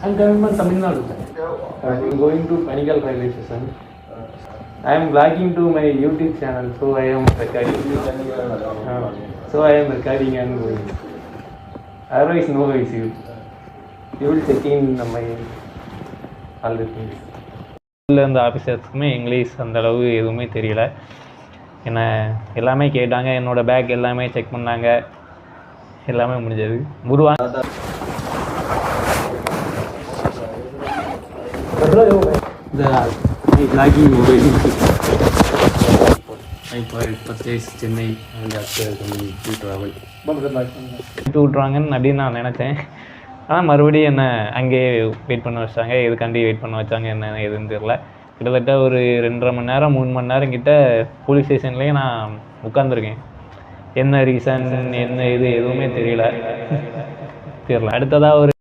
I'm coming from Tamil Nadu. I'm going to Panigal railway station. I am vlogging to my YouTube channel, so I am recording. So I am recording and going. Otherwise, no issue. You will check in my all the things. அந்த ஆஃபீஸர்ஸ்க்குமே English அந்தளவு எதுவுமே தெரியல. என்ன எல்லாமே கேட்டாங்க, என்னோடய back எல்லாமே check பண்ணாங்க, எல்லாமே முடிஞ்சது. சென்னை விட்டுறாங்கன்னு அப்படின்னு நான் நினச்சேன். ஆனால் மறுபடியும் என்னை அங்கேயே வெயிட் பண்ண வச்சாங்க. எதுக்காண்டி வெயிட் பண்ண வச்சாங்க என்ன எதுன்னு தெரில. கிட்டத்தட்ட ஒரு 2.5 மணி நேரம் 3 மணி நேரம் கிட்ட போலீஸ் ஸ்டேஷன்லேயே நான் உட்காந்துருக்கேன். என்ன ரீசன் என்ன இது எதுவுமே தெரியல. அடுத்ததாக ஒரு